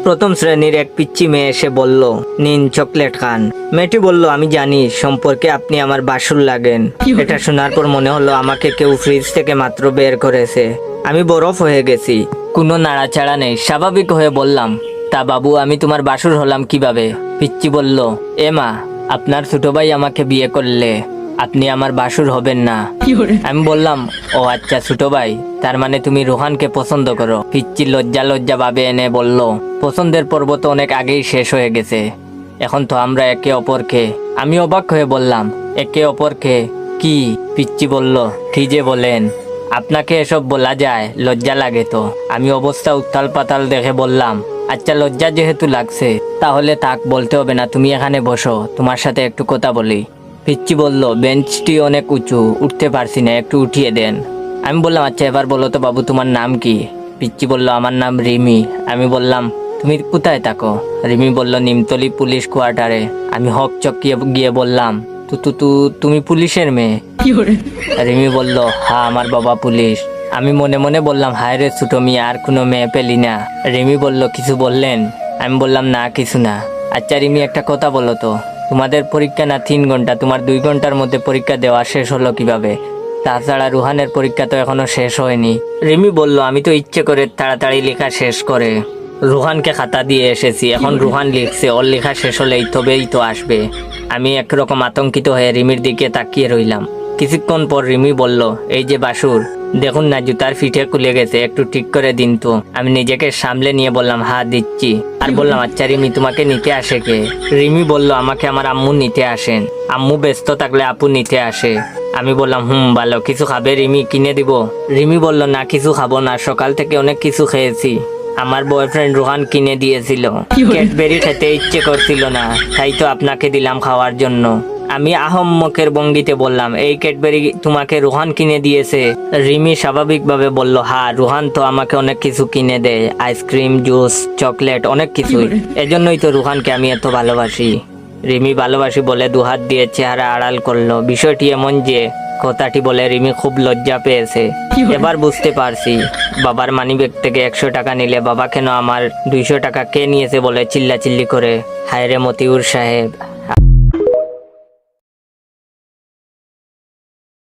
প্রথম শ্রেণীর এক পিচ্চি মেয়ে এসে বলল, নিন চকলেট খান। মেয়েটি বলল, আমি জানি সম্পর্কে আপনি আমার বাসুর লাগেন। এটা শোনার পর মনে হলো আমাকে কেউ ফ্রিজ থেকে মাত্র বের করেছে। আমি বরফ হয়ে গেছি, কোনো নাড়াচাড়া নেই। স্বাভাবিক হয়ে বললাম, তা বাবু আমি তোমার বাসুর হলাম কিভাবে? পিচ্চি বলল, এ মা, আপনার ছোট ভাই আমাকে বিয়ে করলে আপনি আমার বাসুর হবেন না। আমি বললাম, ও আচ্ছা ছোট ভাই, তার মানে তুমি রোহানকে পছন্দ করো। পিচ্চি লজ্জা লজ্জা ভাবে এনে বলল, পছন্দের পর্ব তো অনেক আগেই শেষ হয়ে গেছে, এখন তো আমরা একে অপরকে। আমি অবাক হয়ে বললাম, একে অপরকে কি? পিচ্চি বলল, কি যে বলেন, আপনাকে এসব বলা যায়? লজ্জা লাগে তো। আমি অবস্থা উত্তাল পাতাল দেখে বললাম, আচ্ছা লজ্জা যেহেতু লাগছে তাহলে তাক বলতে হবে না, তুমি এখানে বসো, তোমার সাথে একটু কথা বলি। পিচ্চি বলল, বেঞ্চটি অনেক উঁচু, উঠতে পারছি না, একটু উঠিয়ে দেন। আমি বললাম, আচ্ছা এবার বলো তো বাবু তোমার নাম কি? পিচ্চি বলল, আমার নাম রিমি। আমি বললাম, তুমি কোথায় থাকো? রিমি বলল, নিমতলি পুলিশ কোয়ার্টারে। আমি হক চকিয়ে গিয়ে বললাম, তুমি পুলিশের মেয়ে? রিমি বলল, হ্যাঁ আমার বাবা পুলিশ। আমি মনে মনে বললাম, হায় রে ছোট মিয়া, আর কোনো মেয়ে পেলি না? রিমি বলল, কিছু বললেন? আমি বললাম, না কিছু না। আচ্ছা রিমি একটা কথা বলো তো, তোমাদের পরীক্ষা না 3 ঘন্টা, তোমার 2 ঘন্টার মধ্যে পরীক্ষা দেওয়া শেষ হলো কিভাবে? তাছাড়া রুহানের পরীক্ষা তো এখনো শেষ হয়নি। রিমি বলল, আমি তো ইচ্ছে করে তাড়াতাড়ি লেখা শেষ করে রুহানকে খাতা দিয়ে এসেছি, এখন রুহান লিখছে, ওর লেখা শেষ হলেই তবেই তো আসবে। আমি একরকম আতঙ্কিত হয়ে রিমির দিকে তাকিয়ে রইলাম। কিছুক্ষণ পর রিমি বলল, এই যে বাসুর, দেখুন না জুতার ফিটে খুলে গেছে, একটু ঠিক করে দিন তো। আমি নিজেকে সামলে নিয়ে বললাম, হ্যাঁ দিচ্ছি। আর বললাম, আচ্ছা রিমি তোমাকে নিতে আসে কে? রিমি বলল, আমাকে আমার আম্মু নিতে আসেন, আম্মু ব্যস্ত থাকলে আপু নিতে আসে। আমি বললাম, ভালো, কিছু খাবে রিমি, কিনে দিব? রিমি বলল, না কিছু খাবো না, সকাল থেকে অনেক কিছু খেয়েছি, আমার বয়ফ্রেন্ড রোহান কিনে দিয়েছিল, ক্যাডবেরি খেতে ইচ্ছে করছিল না, তাই তো আপনাকে দিলাম খাওয়ার জন্য। আমি আহম্মকের ভঙ্গিতে বললাম, এই ক্যাডবেরি তোমাকে রোহান কিনে দিয়েছে? রিমি স্বাভাবিকভাবে বলল, হ্যাঁ রোহান তো আমাকে অনেক কিছু কিনে দেয়, আইসক্রিম, জুস, চকলেট, অনেক কিছুই, এজন্যই তো রোহানকে আমি এত ভালোবাসি। রিমি ভালোবাসি বলে দুহাত দিয়ে চেহারা আড়াল করলো। বিষয়টি এমন যে কথাটি বলে রিমি খুব লজ্জা পেয়েছে। এবার বুঝতে পারছি, বাবার মানিব্যাগ থেকে 100 টাকা নিলে বাবা কেন আমার 200 টাকা কে নিয়েছে বলে চিল্লাচিল্লি করে। হায় রে মতিউর সাহেব।